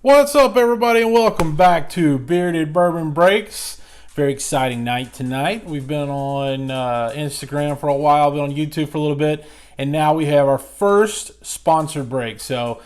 What's up, everybody, and welcome back to Bearded Bourbon Breaks. Very exciting night tonight. We've been on Instagram for a while, been on YouTube for a little bit, and now we have our first sponsored break. So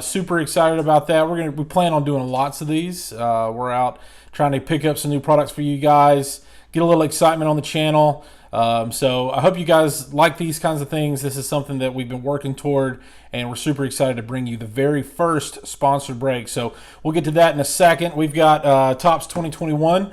super excited about that. We plan on doing lots of these. We're out trying to pick up some new products for you guys, get a little excitement on the channel. So I hope you guys like these kinds of things. This is something that we've been working toward, and we're super excited to bring you the very first sponsored break. So we'll get to that in a second. We've got Topps 2021.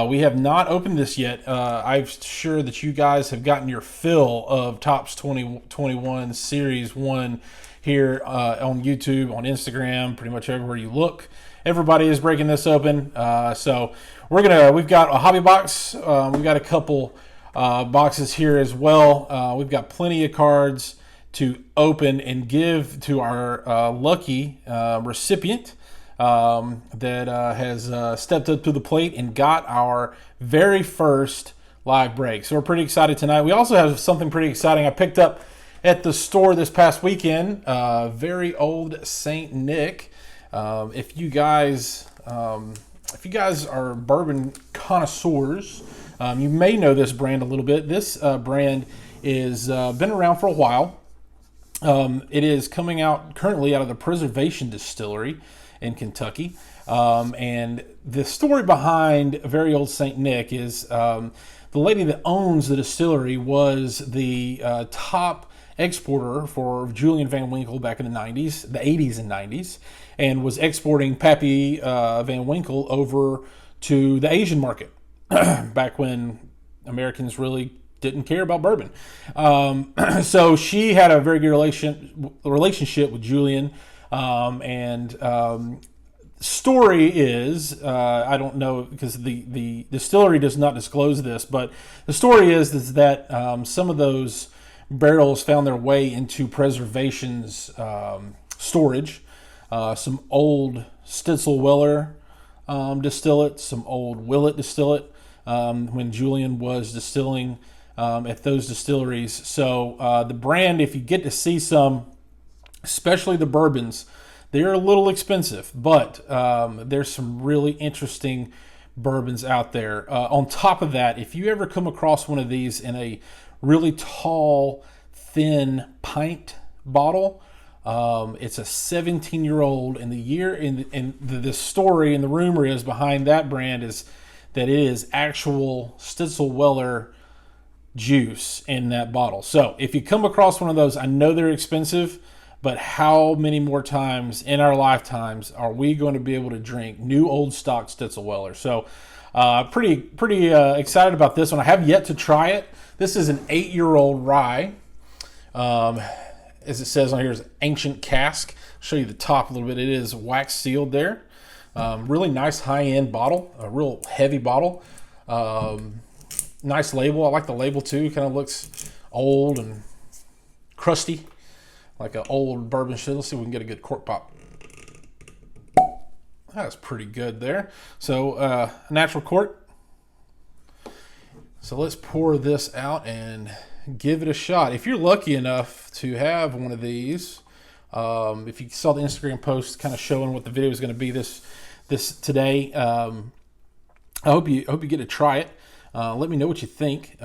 We have not opened this yet. I'm sure that you guys have gotten your fill of Topps 2021 Series 1 here on YouTube, on Instagram, pretty much everywhere you look. Everybody is breaking this open. So we've got a hobby box. We've got a couple boxes here as well. We've got plenty of cards to open and give to our lucky recipient that has stepped up to the plate and got our very first live break. So we're pretty excited tonight. We also have something pretty exciting I picked up at the store this past weekend. Very old Saint Nick. If you guys are bourbon connoisseurs, you may know this brand a little bit. This brand is been around for a while. It is coming out currently out of the Preservation Distillery in Kentucky. And the story behind Very Old Saint Nick is the lady that owns the distillery was the top exporter for Julian Van Winkle back in the 90s, the 80s and 90s, and was exporting Pappy Van Winkle over to the Asian market back when Americans really didn't care about bourbon. So she had a very good relationship with Julian. Story is, I don't know because the distillery does not disclose this, but the story is that some of those barrels found their way into Preservation's storage. Some old Stitzel-Weller distillate, some old Willet distillate when Julian was distilling at those distilleries. So the brand, if you get to see some, especially the bourbons, they're a little expensive, but there's some really interesting bourbons out there. On top of that, if you ever come across one of these in a really tall, thin pint bottle, it's a 17-year-old, and the story and the rumor is behind that brand is that it is actual Stitzel-Weller juice in that bottle. So if you come across one of those, I know they're expensive, but how many more times in our lifetimes are we going to be able to drink new old stock Stitzel-Weller? So pretty excited about this one. I have yet to try it. This is an 8-year-old rye. As it says on here, is ancient cask. I'll show you the top a little bit. It is wax sealed there. Really nice high-end bottle, a real heavy bottle. Nice label. I like the label too. Kind of looks old and crusty, like an old bourbon should. Let's see if we can get a good cork pop. That's pretty good there. So natural cork. So let's pour this out and give it a shot. If you're lucky enough to have one of these, if you saw the Instagram post kind of showing what the video is going to be this today, I hope you get to try it. Let me know what you think.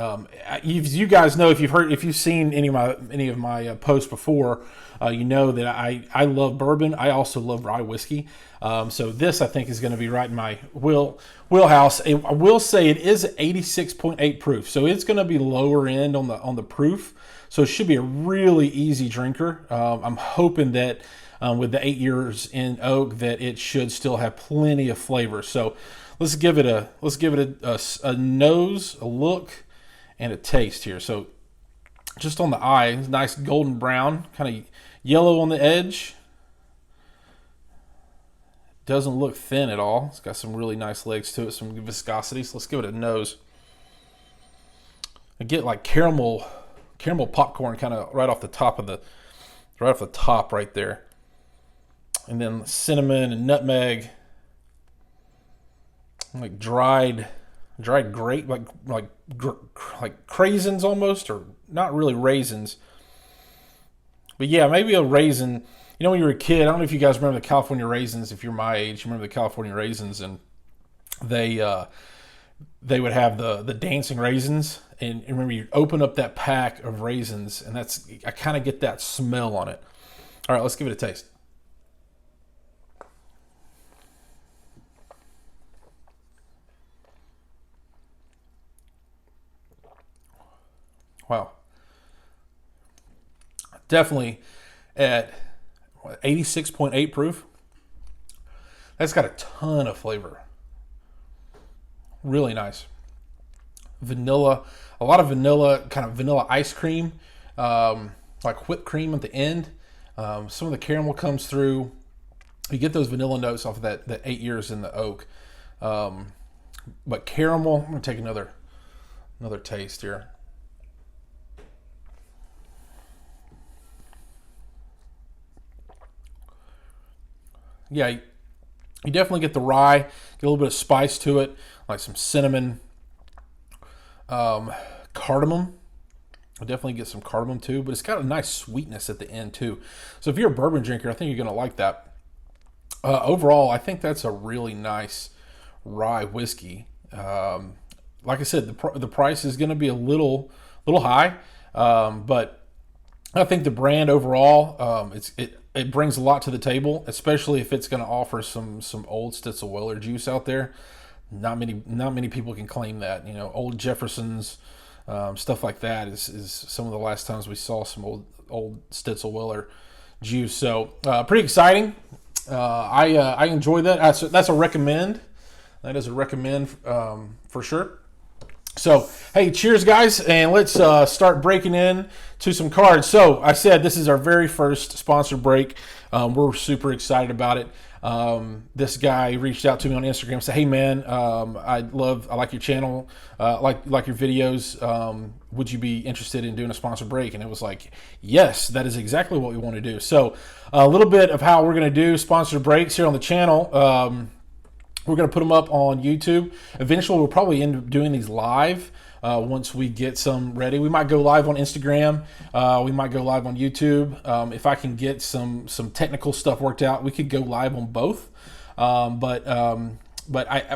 You guys know, if you've seen any of my posts before, you know that I love bourbon. I also love rye whiskey. So this, I think, is going to be right in my wheelhouse. I will say it is 86.8 proof, so it's going to be lower end on the proof. So it should be a really easy drinker. I'm hoping that with the 8 years in oak, that it should still have plenty of flavor. So let's give it a nose, a look, and a taste here. So just on the eye, nice golden brown, kind of yellow on the edge. Doesn't look thin at all. It's got some really nice legs to it, some viscosity. So let's give it a nose. I get like caramel popcorn kind of right off the top right there. And then cinnamon and nutmeg. Like dried grape, like craisins almost, or not really raisins, but yeah, maybe a raisin You know, when you were a kid, I don't know if you guys remember the California raisins. If you're my age, you remember the California raisins, and they would have the dancing raisins. And remember, you open up that pack of raisins, and I kind of get that smell on it. All right, let's give it a taste. Wow. Definitely at 86.8 proof. That's got a ton of flavor. Really nice. Vanilla, a lot of vanilla, kind of vanilla ice cream, like whipped cream at the end. Some of the caramel comes through. You get those vanilla notes off of that 8 years in the oak. But caramel, I'm going to take another taste here. Yeah, you definitely get the rye, get a little bit of spice to it, like some cinnamon, cardamom. I definitely get some cardamom too, but it's got a nice sweetness at the end too. So if you're a bourbon drinker, I think you're going to like that. Overall, I think that's a really nice rye whiskey. Like I said, the price is going to be a little high, but I think the brand overall, it brings a lot to the table, especially if it's going to offer some old Stitzel-Weller juice out there. Not many people can claim that. You know, old Jefferson's, stuff like that is some of the last times we saw some old Stitzel-Weller juice. So pretty exciting. I enjoy that. That's a recommend. That is a recommend for sure. So, hey, cheers, guys, and let's start breaking in to some cards. So, I said this is our very first sponsored break. We're super excited about it. This guy reached out to me on Instagram and said, "Hey, man, I like your channel, like your videos. Would you be interested in doing a sponsored break?" And it was like, yes, that is exactly what we want to do. So, a little bit of how we're going to do sponsored breaks here on the channel. We're going to put them up on YouTube. Eventually, we'll probably end up doing these live once we get some ready. We might go live on Instagram. We might go live on YouTube. If I can get some technical stuff worked out, we could go live on both. But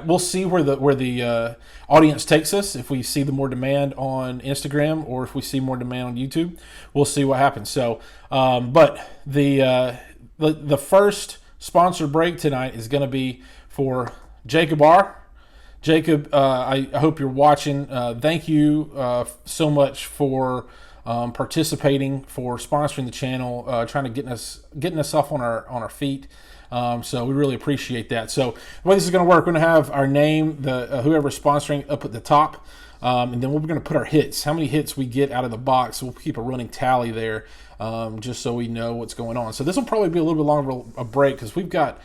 we'll see where the audience takes us. If we see the more demand on Instagram, or if we see more demand on YouTube, we'll see what happens. So, but the first sponsored break tonight is going to be for Jacob R. Jacob, I hope you're watching. Thank you so much for participating, for sponsoring the channel, trying to getting us off on our feet. So we really appreciate that. So the way this is going to work, we're going to have our name, whoever's sponsoring, up at the top, and then we're going to put our hits. How many hits we get out of the box. We'll keep a running tally there, just so we know what's going on. So this will probably be a little bit longer a break because we've got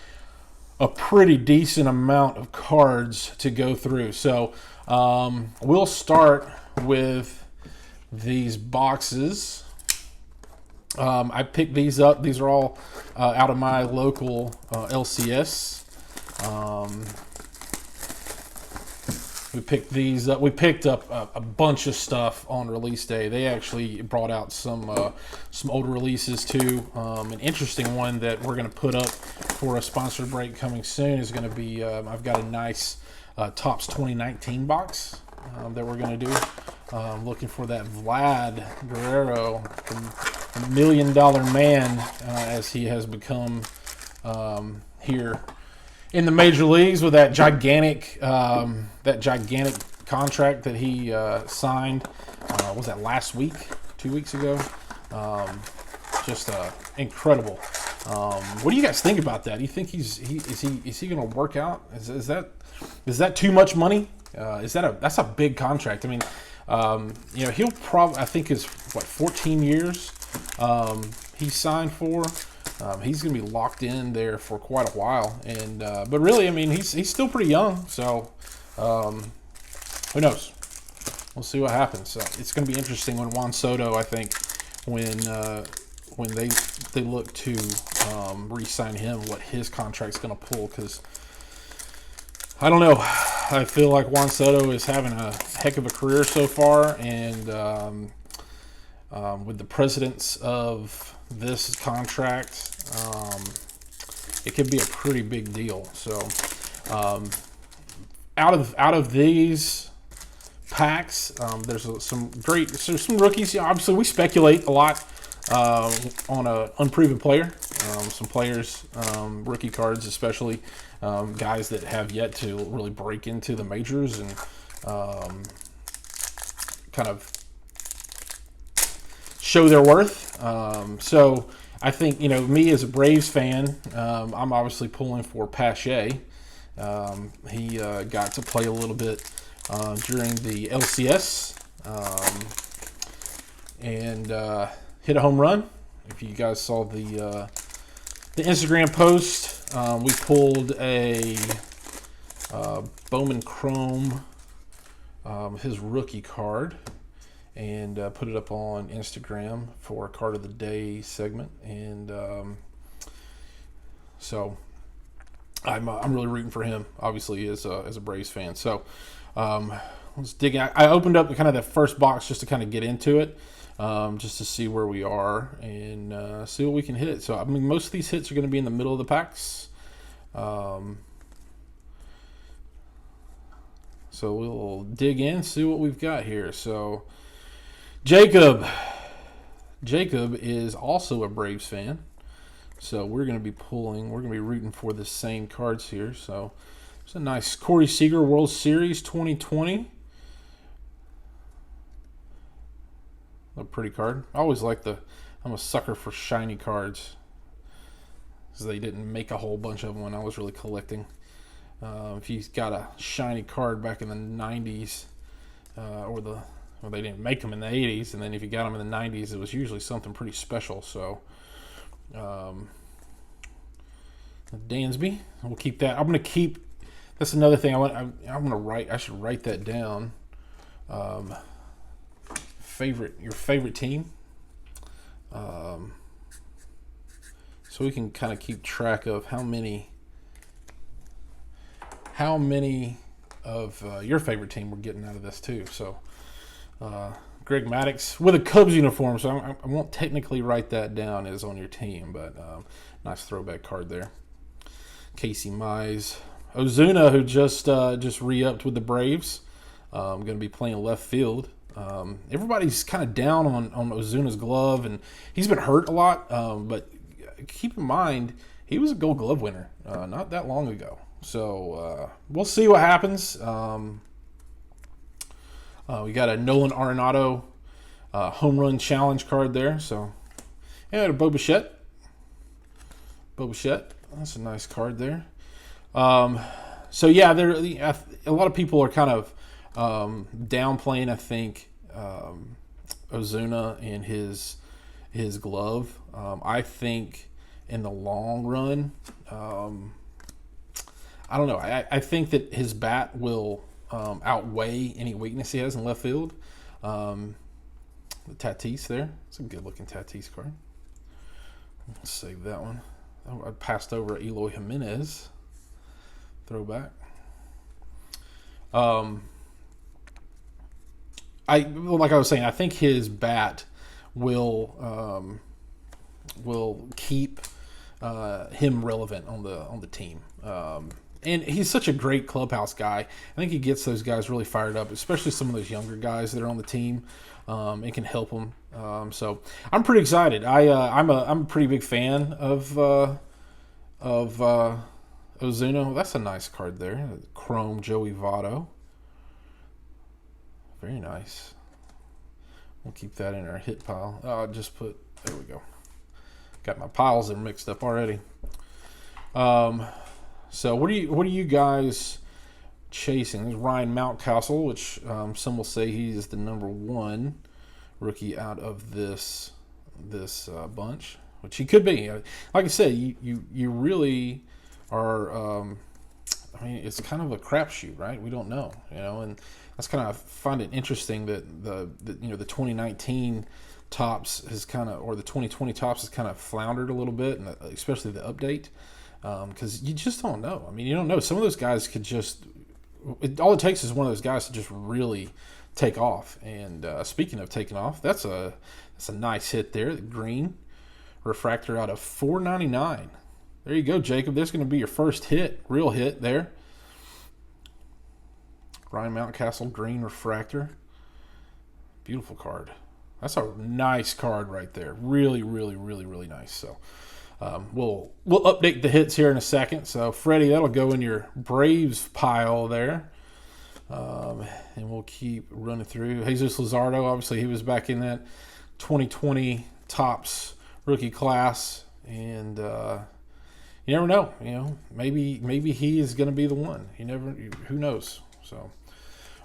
a pretty decent amount of cards to go through. So we'll start with these boxes. I picked these up. These are all out of my local LCS. We picked these up. We picked up a bunch of stuff on release day. They actually brought out some older releases too. An interesting one that we're going to put up for a sponsored break coming soon is going to be, I've got a nice Topps 2019 box that we're going to do. Looking for that Vlad Guerrero, the $1 million man, as he has become here in the major leagues with that gigantic contract that he signed. Was that last week? 2 weeks ago? Just incredible. What do you guys think about that? Do you think is he going to work out? Is that too much money? That's a big contract. I mean, he'll probably, I think is 14 years he signed for. He's going to be locked in there for quite a while, and but really, I mean, he's still pretty young, so who knows? We'll see what happens. So it's going to be interesting when Juan Soto, I think, when they look to re-sign him, what his contract's going to pull, because I don't know. I feel like Juan Soto is having a heck of a career so far, and with the precedence of this contract, it could be a pretty big deal. So out of these packs, there's some rookies. Obviously, we speculate a lot on an unproven player. Some players, rookie cards especially, guys that have yet to really break into the majors and kind of show their worth. So I think, me as a Braves fan, I'm obviously pulling for Pache. He got to play a little bit during the LCS and hit a home run. If you guys saw the Instagram post, we pulled a Bowman Chrome, his rookie card, and put it up on Instagram for a card of the day segment. And so I'm really rooting for him, obviously, as a Braves fan. So let's dig in. I opened up kind of the first box just to kind of get into it, just to see where we are and see what we can hit. So, I mean, most of these hits are going to be in the middle of the packs. So we'll dig in, see what we've got here. So Jacob is also a Braves fan. So we're going to be rooting for the same cards here. So it's a nice Corey Seager World Series 2020. A pretty card. I always like I'm a sucker for shiny cards, because they didn't make a whole bunch of them when I was really collecting. If you got a shiny card back in the 90s, or they didn't make them in the 80s, and then if you got them in the 90s, it was usually something pretty special. So Dansby, we'll keep that. I'm going to keep. That's another thing I'm going to write. I should write that down. Your favorite team, so we can kind of keep track of how many of your favorite team we're getting out of this too. So Greg Maddux with a Cubs uniform, so I won't technically write that down as on your team, but nice throwback card there. Casey Mize, Ozuna, who just re-upped with the Braves, going to be playing left field. Everybody's kind of down on Ozuna's glove, and he's been hurt a lot. But keep in mind, he was a Gold Glove winner not that long ago. So we'll see what happens. We got a Nolan Arenado home run challenge card there. So yeah, a Bo Bichette. That's a nice card there. So yeah, a lot of people are kind of downplaying, I think, Ozuna and his glove. I think in the long run, I don't know. I think that his bat will outweigh any weakness he has in left field. The Tatis there. It's a good-looking Tatis card. Let's save that one. I passed over Eloy Jimenez. Throwback. Like I was saying, I think his bat will keep him relevant on the team. And he's such a great clubhouse guy. I think he gets those guys really fired up, especially some of those younger guys that are on the team. It can help them. So I'm pretty excited. I'm a pretty big fan of Ozuna. That's a nice card there. Chrome Joey Votto. Very nice. We'll keep that in our hit pile. I'll just there we go. Got my piles that are mixed up already. So what are you guys chasing? There's Ryan Mountcastle, which some will say he's the number one rookie out of this bunch, which he could be. Like I said, you really are. I mean, it's kind of a crapshoot, right? We don't know, and that's kind of, I find it interesting that the 2019 tops has kind of, or the 2020 tops has kind of floundered a little bit, and especially the update, because you just don't know. I mean, you don't know. Some of those guys could just, all it takes is one of those guys to just really take off. And speaking of taking off, that's a nice hit there. The green refractor out of $4.99. There you go, Jacob. That's going to be your first real hit there. Ryan Mountcastle green refractor. Beautiful card. That's a nice card right there. Really, really, really, really nice. So we'll update the hits here in a second. So Freddie, that'll go in your Braves pile there. And we'll keep running through. Jesus Luzardo, obviously he was back in that 2020 Topps rookie class, and you never know. Maybe he is going to be the one. Who knows? So,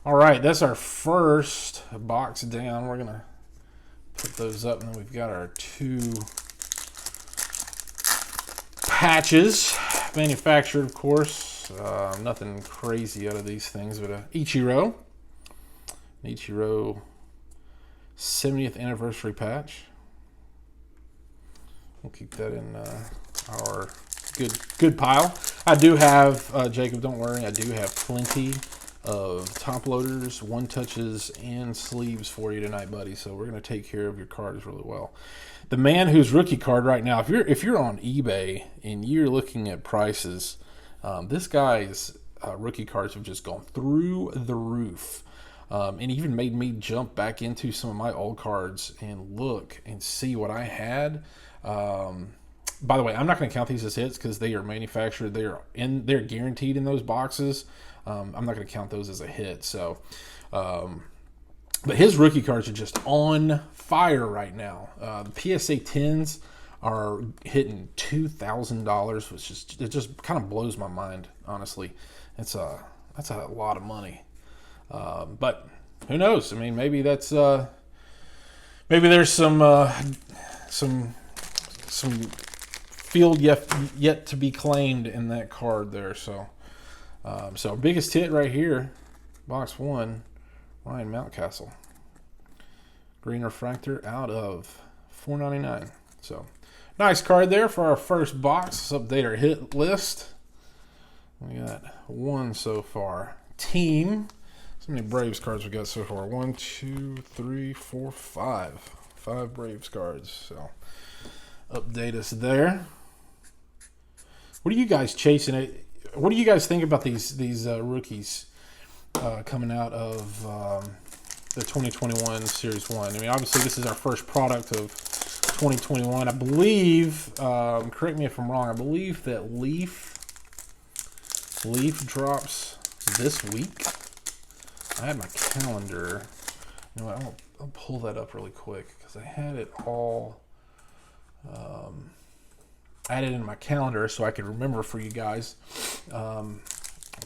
all right, that's our first box down. We're gonna put those up, and then we've got our 2 patches, manufactured, of course. Nothing crazy out of these things, but an Ichiro 70th anniversary patch. We'll keep that in our good pile. I do have, Jacob, don't worry, I do have plenty of top loaders, one touches, and sleeves for you tonight, buddy. So we're going to take care of your cards really well. The man whose rookie card right now, if you're on eBay and you're looking at prices, this guy's rookie cards have just gone through the roof. And even made me jump back into some of my old cards and look and see what I had. By the way, I'm not going to count these as hits because they are manufactured. They're guaranteed in those boxes. I'm not going to count those as a hit. So, but his rookie cards are just on fire right now. The PSA 10s are hitting $2,000, which just kind of blows my mind. Honestly, that's a lot of money. But who knows? I mean, maybe there's some field yet to be claimed in that card there. So biggest hit right here, box 1, Ryan Mountcastle, green refractor out of $4.99. So nice card there for our first box. Let's update our hit list. We got 1 so far. Team. So many Braves cards we got so far. 1, 2, 3, 4, 5. 5 Braves cards. So update us there. What are you guys chasing? What do you guys think about these rookies coming out of the 2021 Series 1? I mean, obviously this is our first product of 2021. I believe, correct me if I'm wrong, I believe that Leaf drops this week. I had my calendar. You know what? I'll pull that up really quick because I had it all added in my calendar so I could remember for you guys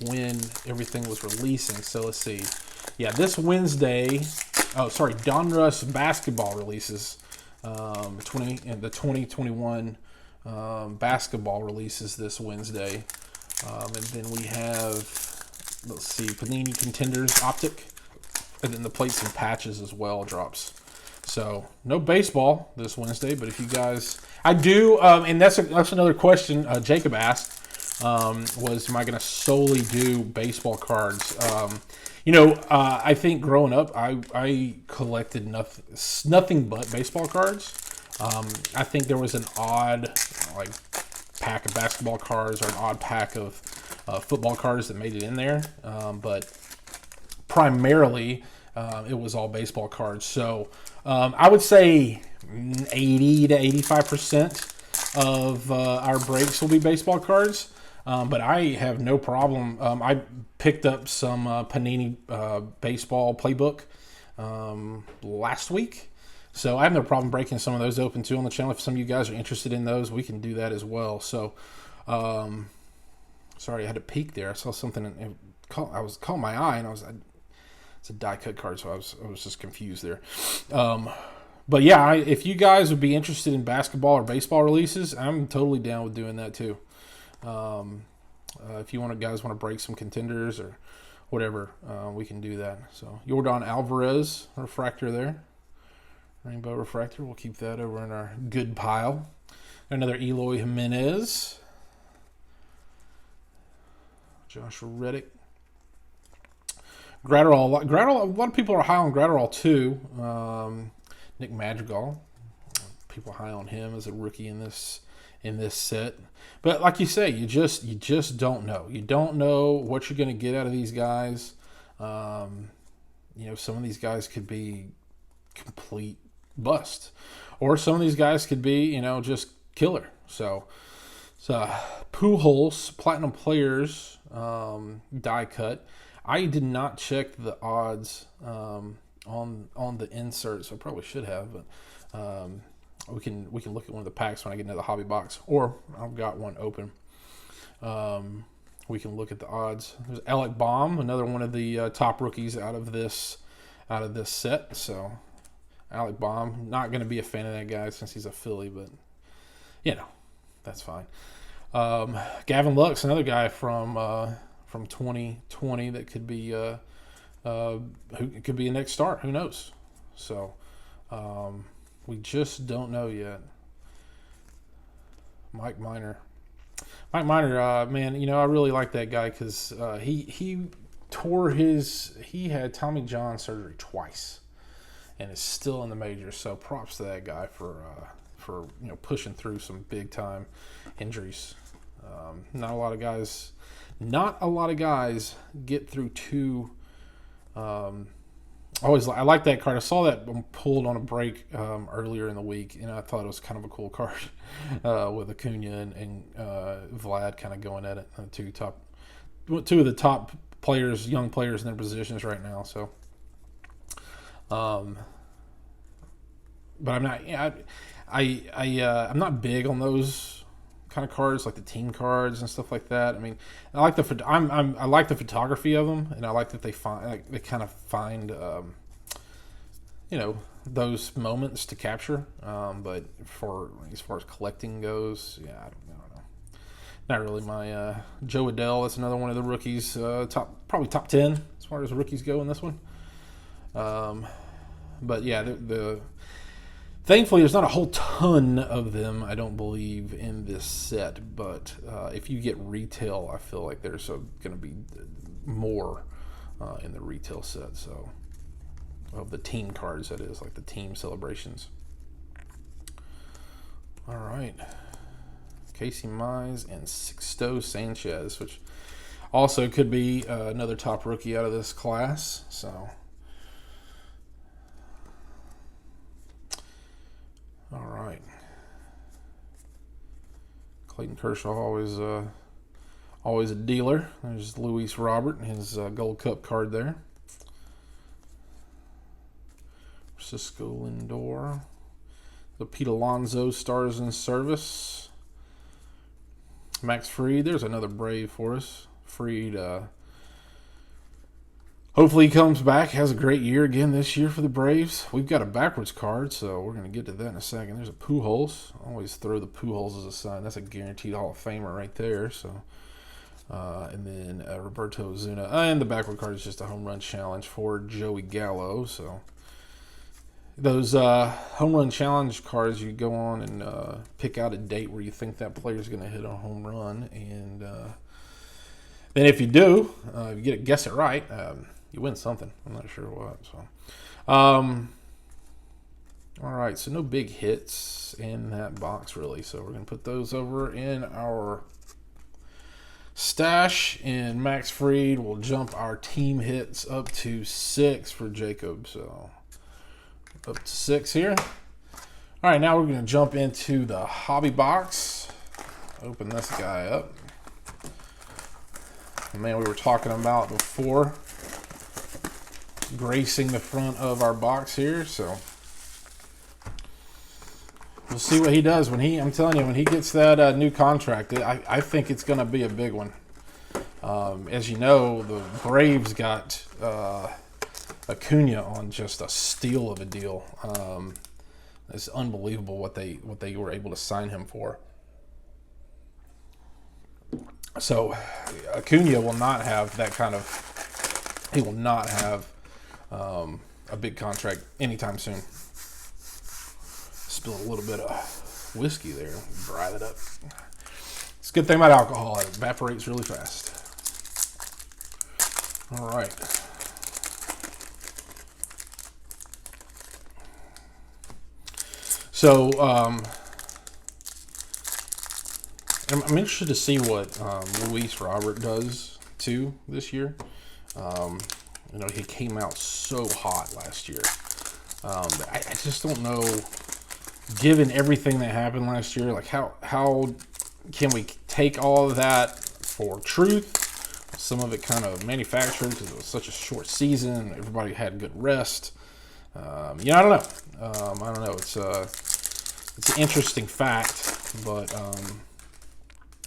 when everything was releasing. So let's see. Yeah, this Wednesday. Oh, sorry. Donruss basketball releases. The 2021 basketball releases this Wednesday, and then we have, let's see, Panini Contenders Optic, and then the plates and patches as well drops. So no baseball this Wednesday, but if you guys, I do, and that's another question Jacob asked, was am I going to solely do baseball cards? I think growing up, I collected nothing but baseball cards. I think there was an odd pack of basketball cards or an odd pack of football cards that made it in there, but primarily it was all baseball cards. So I would say 80 to 85% of our breaks will be baseball cards. But I have no problem. I picked up some Panini baseball playbook last week. So I have no problem breaking some of those open too on the channel. If some of you guys are interested in those, we can do that as well. So, sorry, I had to peek there. I saw something. I was caught my eye, and it's a die cut card, so I was just confused there. But yeah, if you guys would be interested in basketball or baseball releases, I'm totally down with doing that too. If you guys want to break some contenders or whatever, we can do that. So Yordan Alvarez refractor there, rainbow refractor. We'll keep that over in our good pile. Another Eloy Jimenez, Josh Reddick, Gratterall, a lot of people are high on Gratterall too. Nick Madrigal, people high on him as a rookie in this set. But like you say, you just don't know. You don't know what you're going to get out of these guys. Some of these guys could be complete bust, or some of these guys could be, just killer. So Pujols Platinum Players die cut. I did not check the odds on the insert, so I probably should have, but we can look at one of the packs when I get into the hobby box, or I've got one open. We can look at the odds. There's Alec Baum, another one of the top rookies out of this set. So Alec Baum, not going to be a fan of that guy since he's a Philly, but that's fine. Gavin Lux, another guy from 2020 that could be who could be a next start. Who knows? So we just don't know yet. Mike Minor, man, I really like that guy because he had Tommy John surgery twice, and is still in the majors. So props to that guy for pushing through some big time injuries. Not a lot of guys get through two. I like that card. I saw that pulled on a break earlier in the week, and I thought it was kind of a cool card with Acuna and Vlad kind of going at it. Two of the top players, young players in their positions right now. So, but I'm not. I'm not big on those kind of cards, like the team cards and stuff like that. I mean, I like I like the photography of them, and I like that they kind of find those moments to capture. But as far as collecting goes, I don't know. Not really my Joe Adele. That's another one of the rookies. Probably top 10 as far as rookies go in this one. But yeah, thankfully, there's not a whole ton of them, I don't believe, in this set. But if you get retail, I feel like there's going to be more in the retail set. So, of the team cards, that is, like the team celebrations. All right. Casey Mize and Sixto Sanchez, which also could be another top rookie out of this class. So, all right. Clayton Kershaw, always a dealer. There's Luis Robert and his Gold Cup card there. Francisco Lindor. The Pete Alonso Stars in Service. Max Fried. There's another Brave for us. Fried, hopefully he comes back, has a great year again this year for the Braves. We've got a backwards card, so we're going to get to that in a second. There's a Pujols. I always throw the Pujols as a sign. That's a guaranteed Hall of Famer right there. So, and then Roberto Ozuna. And the backward card is just a home run challenge for Joey Gallo. So those home run challenge cards, you go on and pick out a date where you think that player is going to hit a home run. And then if you do, if you guess it right, you win something. I'm not sure what. So, all right. So no big hits in that box really. So we're gonna put those over in our stash. And Max Fried will jump our team hits up to 6 for Jacob. So up to 6 here. All right. Now we're gonna jump into the hobby box. Open this guy up. The man we were talking about before, gracing the front of our box here. So we'll see what he does when I'm telling you, when he gets that new contract. I think it's going to be a big one. As you know, the Braves got Acuna on just a steal of a deal. It's unbelievable what they were able to sign him for. So Acuna will not have that kind of. He will not have a big contract anytime soon. Spilled a little bit of whiskey there. Dry that up. It's a good thing about alcohol. It evaporates really fast. All right. So I'm interested to see what Luis Robert does too this year. You know, he came out so hot last year. I just don't know, given everything that happened last year, like how can we take all of that for truth? Some of it kind of manufactured because it was such a short season. Everybody had good rest. You know, I don't know. I don't know. It's an interesting fact, but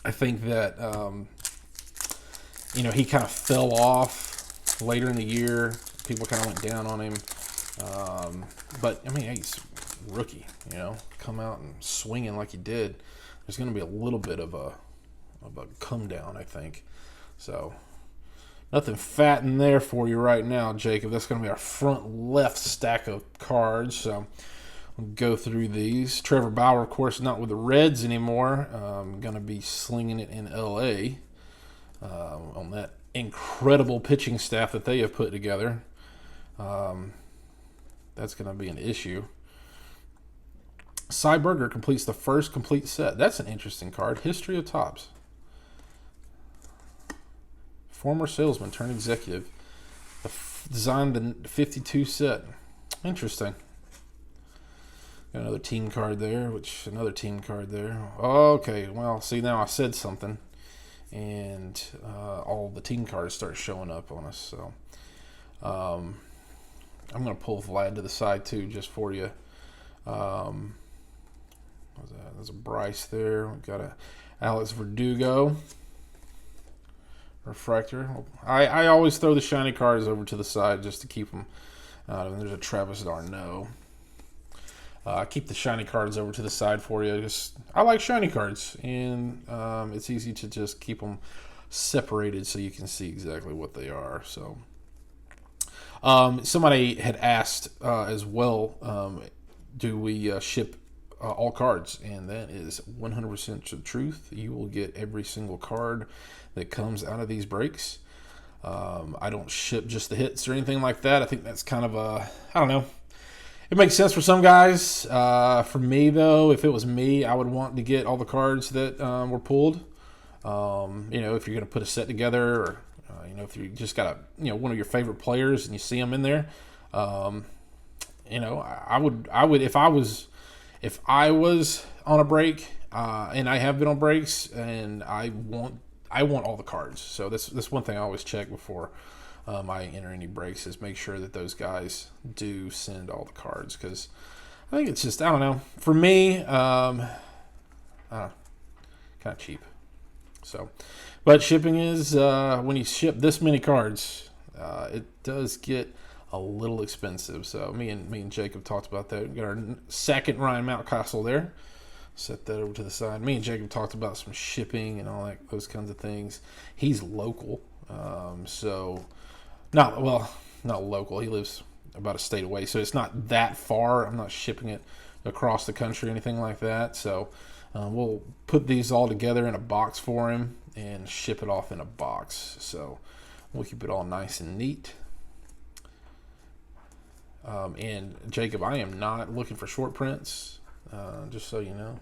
I think that you know, he kind of fell off later in the year. People kind of went down on him. But I mean, he's a rookie. You know, come out and swinging like he did. There's going to be a little bit of a come down, I think. So nothing fat in there for you right now, Jacob. That's going to be our front left stack of cards. So we'll go through these. Trevor Bauer, of course, not with the Reds anymore. Going to be slinging it in L.A. On that incredible pitching staff that they have put together. That's going to be an issue. Cy Berger completes the first complete set. That's an interesting card. History of Topps. Former salesman turned executive. Designed the 52 set. Interesting. Got another team card there, another team card there. Okay, well, see, now I said something. And all the team cards start showing up on us. So I'm going to pull Vlad to the side, too, just for you. There's a Bryce there. We've got a Alex Verdugo refractor. I always throw the shiny cards over to the side just to keep them out. And there's a Travis d'Arnaud. I keep the shiny cards over to the side for you. I like shiny cards, and it's easy to just keep them separated so you can see exactly what they are. So somebody had asked as well, do we ship all cards? And that is 100% the truth. You will get every single card that comes out of these breaks. I don't ship just the hits or anything like that. I think that's kind of I don't know. It makes sense for some guys. For me, though, if it was me, I would want to get all the cards that were pulled. You know, if you're going to put a set together, or you know, if you just got one of your favorite players and you see them in there, you know, I would if I was on a break, and I have been on breaks, and I want all the cards. So that's one thing I always check before I enter any breaks, is make sure that those guys do send all the cards, because I think it's just, I don't know, for me, kind of cheap. So, but shipping is, when you ship this many cards, it does get a little expensive. So me and Jacob talked about that. We got our second Ryan Mountcastle there. Set that over to the side. Me and Jacob talked about some shipping and all that, those kinds of things. He's local, so not local. He lives about a state away, so it's not that far. I'm not shipping it across the country or anything like that. So we'll put these all together in a box for him and ship it off in a box. So we'll keep it all nice and neat. And Jacob, I am not looking for short prints, just so you know.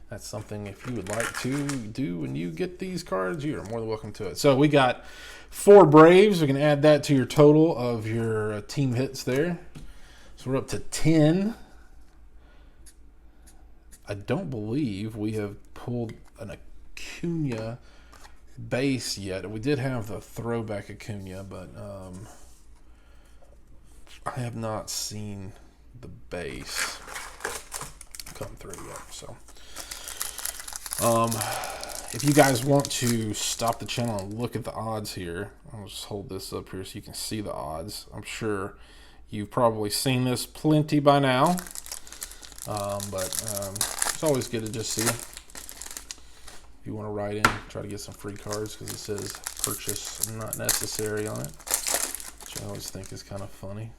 That's something, if you would like to do when you get these cards, you're more than welcome to it. So we got 4 Braves. We can add that to your total of your team hits there. So we're up to 10. I don't believe we have pulled an Acuna base yet. We did have the throwback Acuna, but I have not seen the base come through yet. So if you guys want to stop the channel and look at the odds here, I'll just hold this up here so you can see the odds. I'm sure you've probably seen this plenty by now, but it's always good to just see. If you want to write in, try to get some free cards, because it says purchase not necessary on it, which I always think is kind of funny.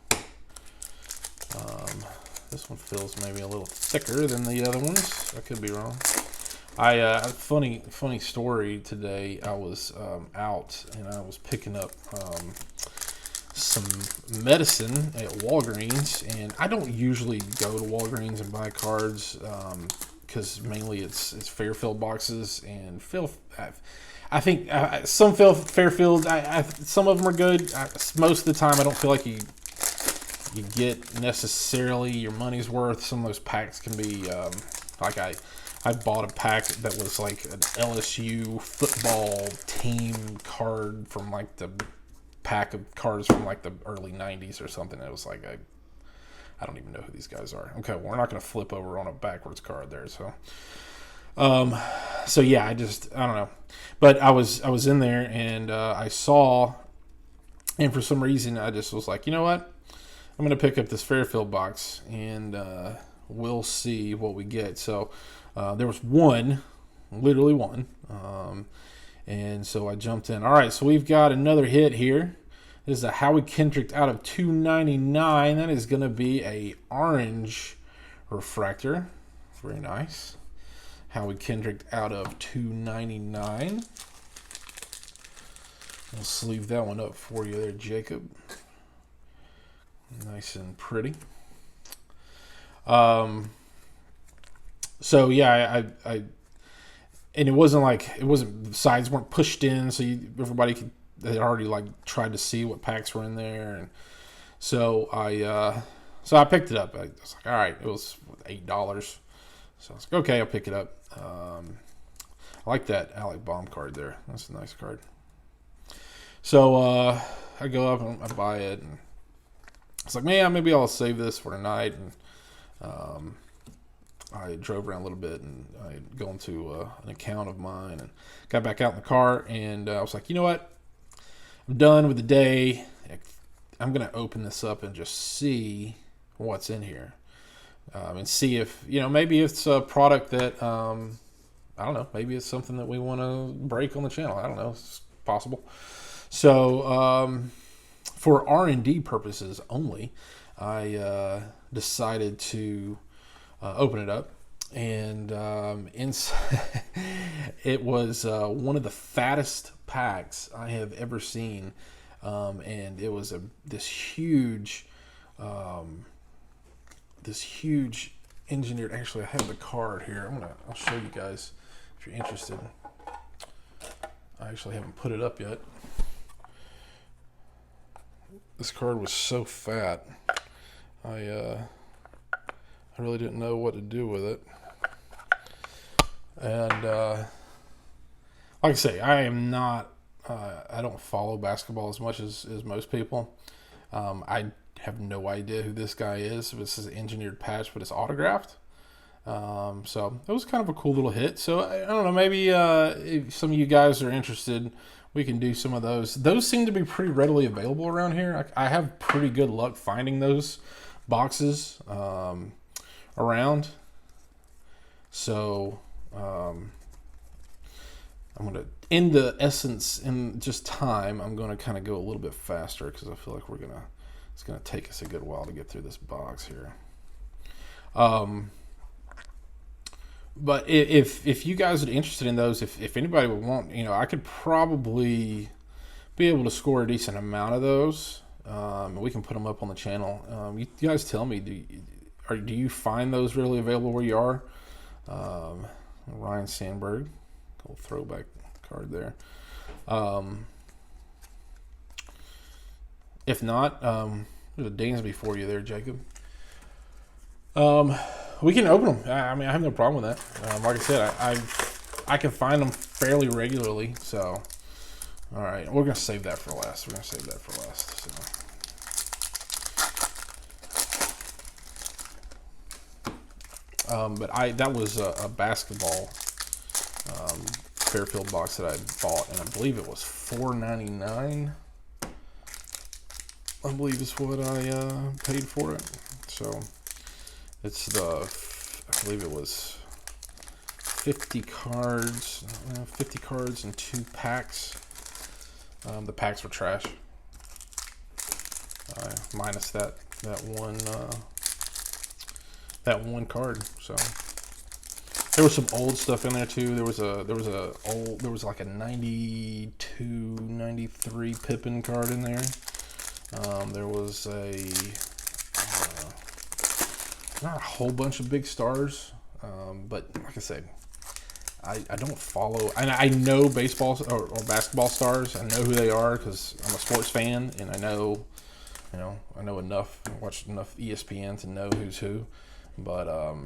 This one feels maybe a little thicker than the other ones. I could be wrong. Funny story today. I was out and I was picking up some medicine at Walgreens, and I don't usually go to Walgreens and buy cards because mainly it's Fairfield boxes, and I think some Fairfield, some of them are good. Most of the time, I don't feel like you get necessarily your money's worth. Some of those packs can be like I bought a pack that was like an LSU football team card from like the pack of cards from like the early 90s or something. It was like I don't even know who these guys are. Okay, well, we're not going to flip over on a backwards card there. So yeah, I don't know. But I was in there and I saw, and for some reason I just was like, you know what? I'm going to pick up this Fairfield box and we'll see what we get. So there was one, literally one. And so I jumped in. All right, so we've got another hit here. This is a Howie Kendrick out of 299. That is going to be a orange refractor. Very nice. Howie Kendrick out of 299. I'll sleeve that one up for you there, Jacob. Nice and pretty. So yeah, I and it wasn't the sides weren't pushed in, so everybody they already like tried to see what packs were in there, and so I picked it up. I was like, all right, it was $8, so I was like, okay, I'll pick it up. I like that Alec Baum card there. That's a nice card. So I go up and I buy it, and it's like, man, maybe I'll save this for tonight. And I drove around a little bit, and I go into an account of mine and got back out in the car, and I was like, you know what? I'm done with the day. I'm going to open this up and just see what's in here. And see if, maybe it's a product that, I don't know, maybe it's something that we want to break on the channel. I don't know. It's possible. So, for R&D purposes only, I decided to open it up, and inside it was one of the fattest packs I have ever seen, and it was this huge engineered. Actually, I have the card here. I'll show you guys if you're interested. I actually haven't put it up yet. This card was so fat, I really didn't know what to do with it. And like I say, I am not. I don't follow basketball as much as most people. I have no idea who this guy is. This is an engineered patch, but it's autographed. So it was kind of a cool little hit. So I don't know. Maybe if some of you guys are interested, we can do some of those. Those seem to be pretty readily available around here. I have pretty good luck finding those boxes around. So I'm going to, in the essence, in just time, I'm going to kind of go a little bit faster because I feel like it's going to take us a good while to get through this box here. But if you guys are interested in those, if anybody would want, I could probably be able to score a decent amount of those. We can put them up on the channel. You guys tell me, do you find those really available where you are? Ryan Sandberg, little throwback card there. If not, there's a Dansby for you there, Jacob. We can open them. I mean, I have no problem with that. Like I said, I can find them fairly regularly. So, all right, we're gonna save that for last. But that was a basketball Fairfield box that I bought, and I believe it was $4.99. I believe is what I paid for it. So it's I believe it was 50 cards and 2 packs. The packs were trash, minus that one card. So there was some old stuff in there too. There was like a 92, 93 Pippen card in there. There was not a whole bunch of big stars, but like I said, I don't follow. I know baseball or basketball stars. I know who they are because I'm a sports fan, and I know enough. I watch enough ESPN to know who's who. But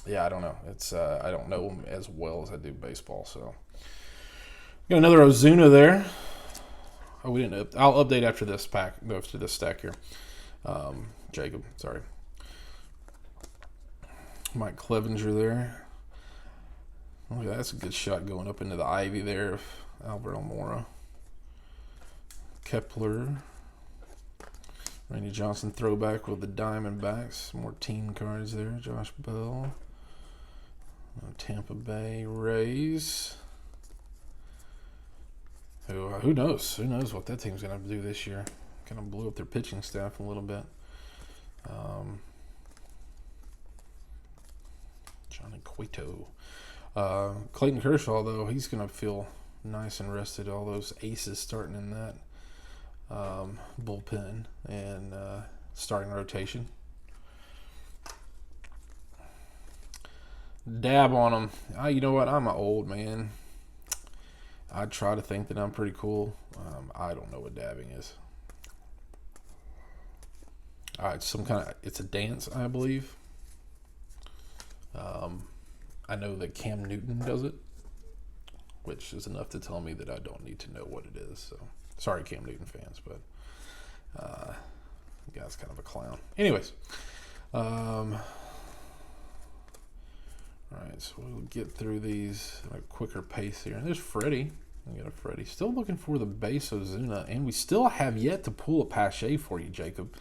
yeah, I don't know. It's I don't know them as well as I do baseball. So got another Ozuna there. Oh, we didn't. I'll update after this pack. After this stack here. Jacob, sorry. Mike Clevenger there. Oh, yeah, that's a good shot going up into the ivy there of Albert Almora. Kepler. Randy Johnson throwback with the Diamondbacks. More team cards there. Josh Bell. Tampa Bay Rays. Who knows? Who knows what that team's going to do this year? Kind of blew up their pitching staff a little bit. Johnny Cueto. Clayton Kershaw, though, he's going to feel nice and rested. All those aces starting in that bullpen and starting rotation. Dab on them. You know what? I'm an old man. I try to think that I'm pretty cool. I don't know what dabbing is. It's a dance, I believe. I know that Cam Newton does it, which is enough to tell me that I don't need to know what it is. So, sorry, Cam Newton fans, but the guy's kind of a clown. Anyways, all right, so we'll get through these at a quicker pace here. And there's Freddie. We got a Freddie. Still looking for the base Ozuna, and we still have yet to pull a Pache for you, Jacob.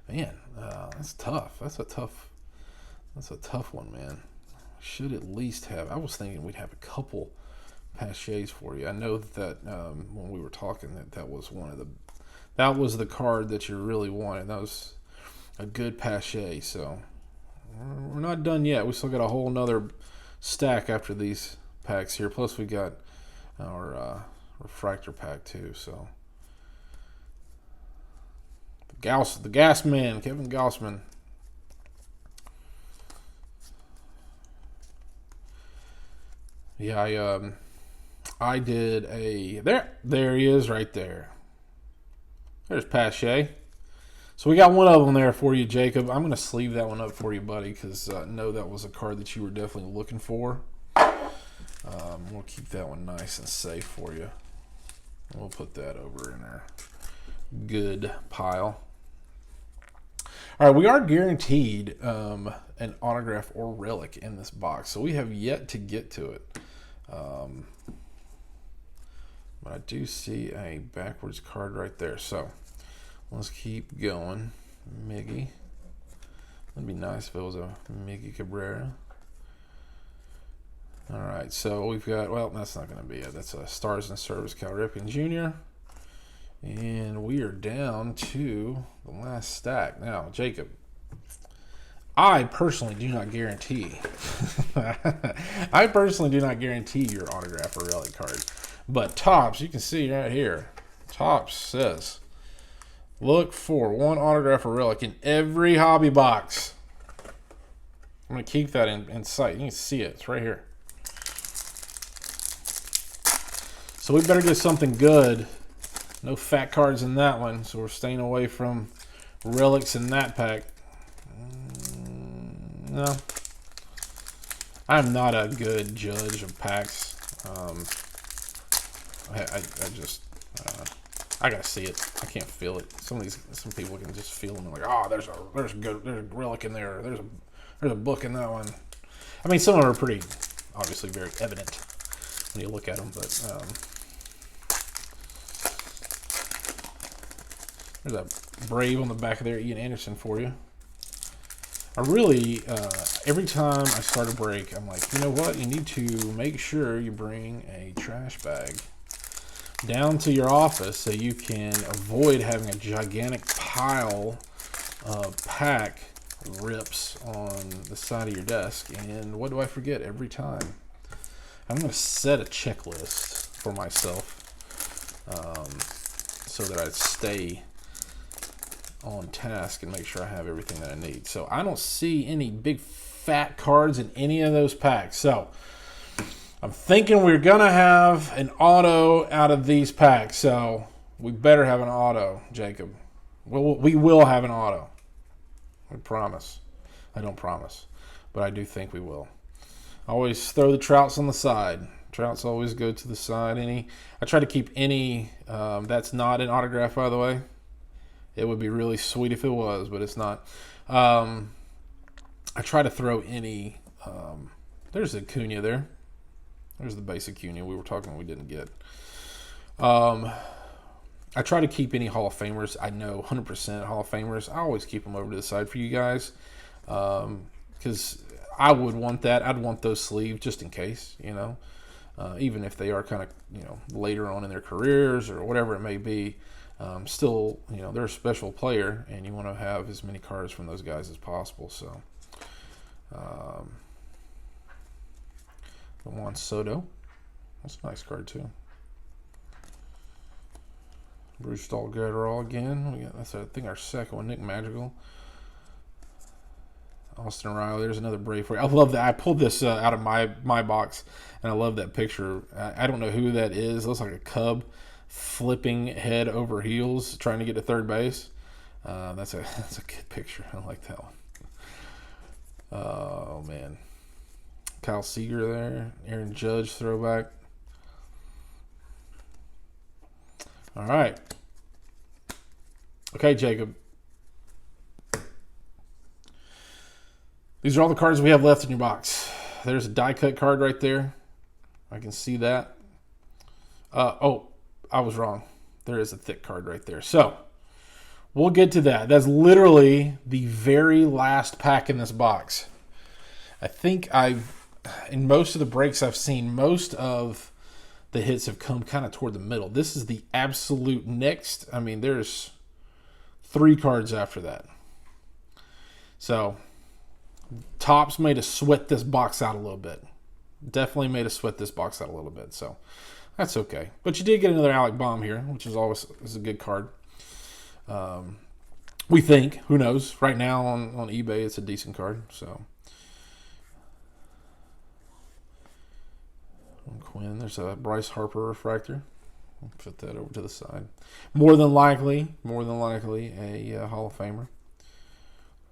Man, that's tough. That's a tough one, man. Should at least have. I was thinking we'd have a couple Paches for you. I know that when we were talking that was that was the card that you really wanted. That was a good Pache. So we're not done yet. We still got a whole nother stack after these packs here. Plus we got our refractor pack too. So the gas man, Kevin Gaussman. Yeah, I did a there he is right there. There's Pache. So we got one of them there for you, Jacob. I'm going to sleeve that one up for you, buddy, because I know that was a card that you were definitely looking for. We'll keep that one nice and safe for you. We'll put that over in our good pile. All right, we are guaranteed an autograph or relic in this box, so we have yet to get to it. But I do see a backwards card right there, so let's keep going. Miggy. That'd be nice if it was a Miggy Cabrera. All right, so we've got, well, that's not going to be it. That's a Stars and Service Cal Ripken Jr. And we are down to the last stack. Now, Jacob, I personally do not guarantee. I personally do not guarantee your autograph or relic cards. But Topps, you can see right here. Topps says, look for one autograph or relic in every hobby box. I'm going to keep that in sight. You can see it. It's right here. So we better get something good. No fat cards in that one. So we're staying away from relics in that pack. No. I'm not a good judge of packs. I gotta see it. I can't feel it. Some people can just feel them. Like, oh, there's a relic in there. There's a book in that one. I mean, some of them are pretty, obviously, very evident when you look at them. But there's a Brave on the back of there, Ian Anderson for you. I really, every time I start a break, I'm like, you know what? You need to make sure you bring a trash bag down to your office so you can avoid having a gigantic pile of pack rips on the side of your desk. And what do I forget every time? I'm going to set a checklist for myself so that I stay on task and make sure I have everything that I need. So I don't see any big fat cards in any of those packs. So I'm thinking we're going to have an auto out of these packs. So we better have an auto, Jacob. We will have an auto. I promise. I don't promise, but I do think we will. Always throw the trouts on the side. Trouts always go to the side. I try to keep any that's not an autograph, by the way. It would be really sweet if it was, but it's not. I try to throw any. There's Acuna there. There's the base Acuna we were talking about we didn't get. I try to keep any Hall of Famers. I know 100% Hall of Famers. I always keep them over to the side for you guys because I would want that. I'd want those sleeves just in case, even if they are kind of, later on in their careers or whatever it may be. Still, they're a special player, and you want to have as many cards from those guys as possible. So, the Juan Soto, that's a nice card too. Bruce Dahlgren again. That's I think our second one. Nick Magical, Austin Riley. There's another Brave for you. I love that. I pulled this out of my box, and I love that picture. I don't know who that is. It looks like a Cub flipping head over heels trying to get to third base. That's a good picture. I like that one. Oh man, Kyle Seager there, Aaron Judge throwback. All right. Okay, Jacob. These are all the cards we have left in your box. There's a die cut card right there. I can see that. Oh, I was wrong. There is a thick card right there. So, we'll get to that. That's literally the very last pack in this box. I think in most of the breaks I've seen, most of the hits have come kind of toward the middle. This is the absolute next. I mean, there's 3 cards after that. So, Topps made us sweat this box out a little bit. Definitely made us sweat this box out a little bit. So, that's okay. But you did get another Alec Baum here, which is always a good card. We think. Who knows? Right now on eBay, it's a decent card. So, Quinn, there's a Bryce Harper refractor. I'll put that over to the side. More than likely a Hall of Famer.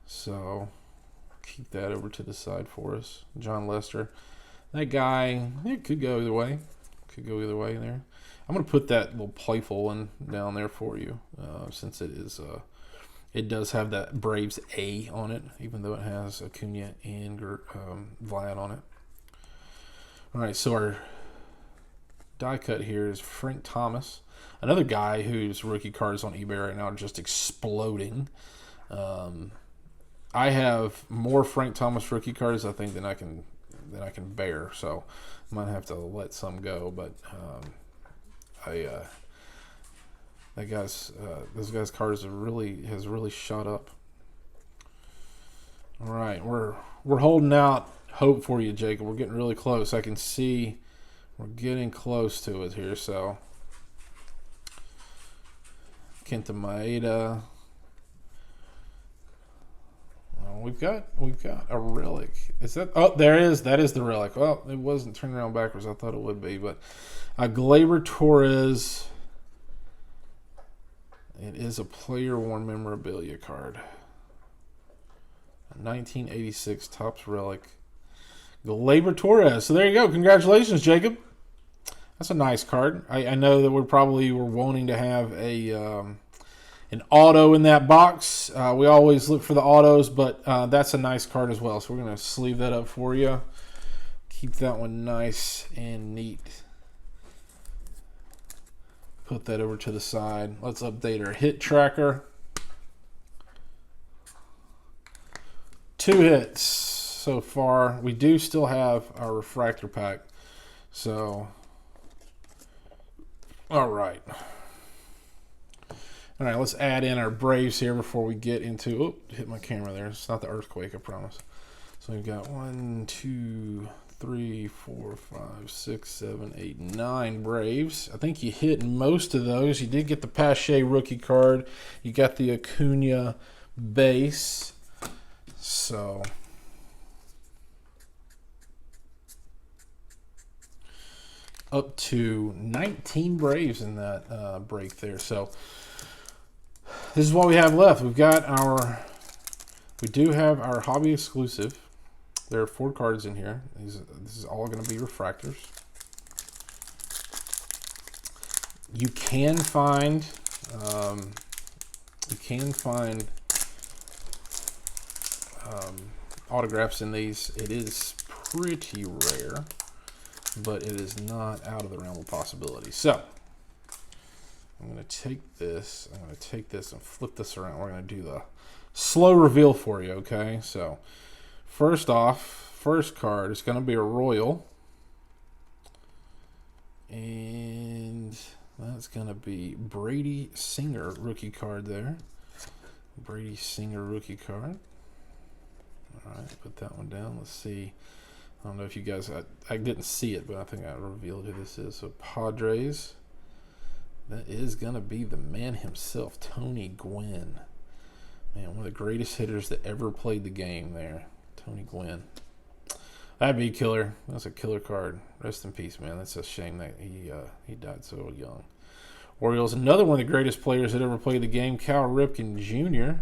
So keep that over to the side for us. John Lester. That guy, it could go either way. Could go either way there. I'm going to put that little playful one down there for you since it is it does have that Braves A on it, even though it has Acuna and Vlad on it. All right, so our die cut here is Frank Thomas, another guy whose rookie cards on eBay right now are just exploding. I have more Frank Thomas rookie cards, I think, than I can bear, so I might have to let some go. But those guys' cards has really shot up. All right, we're holding out hope for you, Jacob. We're getting really close. I can see we're getting close to it here. So Kenta Maeda. Oh, we've got a relic. Is that? Oh, there is. That is the relic. Well, it wasn't turned around backwards. I thought it would be, but a Gleyber Torres. It is a player-worn memorabilia card. A 1986 Topps relic. Gleyber Torres. So there you go. Congratulations, Jacob. That's a nice card. I know that we were wanting to have an auto in that box. We always look for the autos, but that's a nice card as well. So we're going to sleeve that up for you. Keep that one nice and neat. Put that over to the side. Let's update our hit tracker. 2 hits so far. We do still have our refractor pack. So, all right. All right, let's add in our Braves here before we get into... Oh, hit my camera there. It's not the earthquake, I promise. So we've got 1, 2, 3, 4, 5, 6, 7, 8, 9 Braves. I think you hit most of those. You did get the Pache rookie card. You got the Acuna base. So up to 19 Braves in that break there. So this is what we have left. We do have our hobby exclusive. There are 4 cards in here. This is all going to be refractors. You can find autographs in these. It is pretty rare, but it is not out of the realm of possibility. So I'm going to take this. And flip this around. We're going to do the slow reveal for you. Okay, so. First off, first card is going to be a Royal. And that's going to be Brady Singer rookie card there. Brady Singer rookie card. All right, put that one down. Let's see. I don't know if you guys, I didn't see it, but I think I revealed who this is. So Padres. That is going to be the man himself, Tony Gwynn. Man, one of the greatest hitters that ever played the game there. Tony Gwynn. That'd be killer. That's a killer card. Rest in peace, man. That's a shame that he died so young. Orioles, another one of the greatest players that ever played the game, Cal Ripken Jr.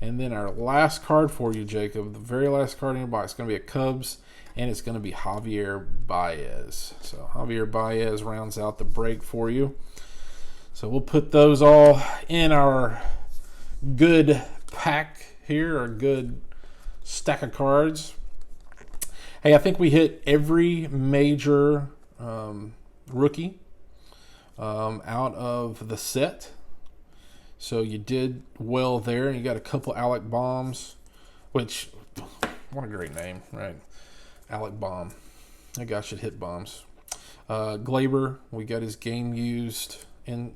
And then our last card for you, Jacob, the very last card in your box, is going to be a Cubs, and it's going to be Javier Baez. So Javier Baez rounds out the break for you. So we'll put those all in our good pack here, our good stack of cards. Hey, I think we hit every major rookie out of the set. So you did well there. You got a couple Alec Bombs, which, what a great name, right? Alec Bomb. That guy should hit bombs. Glaber, we got his game used. And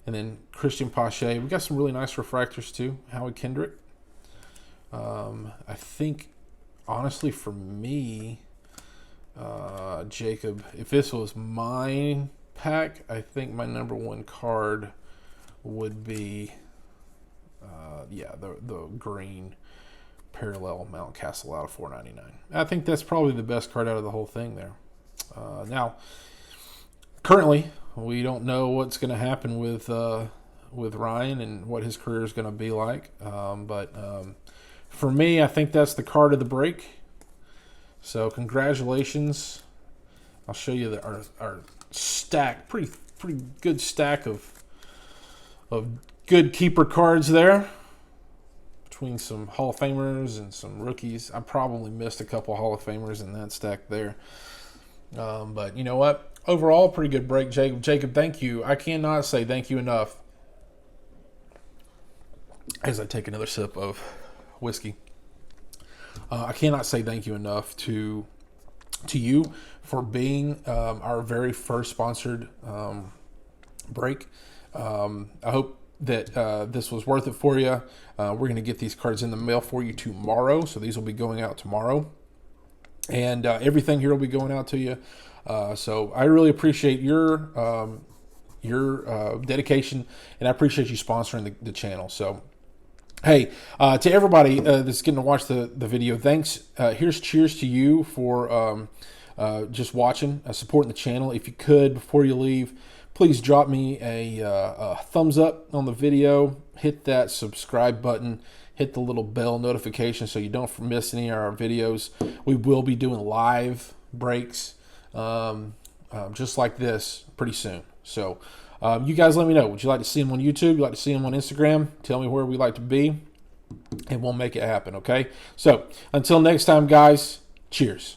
then Christian Pache. We got some really nice refractors too. Howie Kendrick. I think, honestly, for me, Jacob, if this was my pack, I think my number one card would be, the green parallel Mountcastle out of $4.99. I think that's probably the best card out of the whole thing there. Now, currently, we don't know what's going to happen with Ryan and what his career is going to be like, but for me, I think that's the card of the break. So congratulations. I'll show you our stack, pretty good stack of good keeper cards there. Between some Hall of Famers and some rookies. I probably missed a couple Hall of Famers in that stack there. But you know what? Overall, pretty good break, Jacob. Jacob, thank you. I cannot say thank you enough. As I take another sip of whiskey, I cannot say thank you enough to you for being our very first sponsored break. I hope that this was worth it for you. We're going to get these cards in the mail for you tomorrow, so these will be going out tomorrow, and everything here will be going out to you. So I really appreciate your dedication, and I appreciate you sponsoring the channel. So. Hey, to everybody that's getting to watch the video, thanks. Here's cheers to you for just watching, supporting the channel. If you could, before you leave, please drop me a thumbs up on the video. Hit that subscribe button. Hit the little bell notification so you don't miss any of our videos. We will be doing live breaks just like this pretty soon. So you guys let me know. Would you like to see them on YouTube? Would you like to see them on Instagram? Tell me where we'd like to be, and we'll make it happen, okay? So until next time, guys, cheers.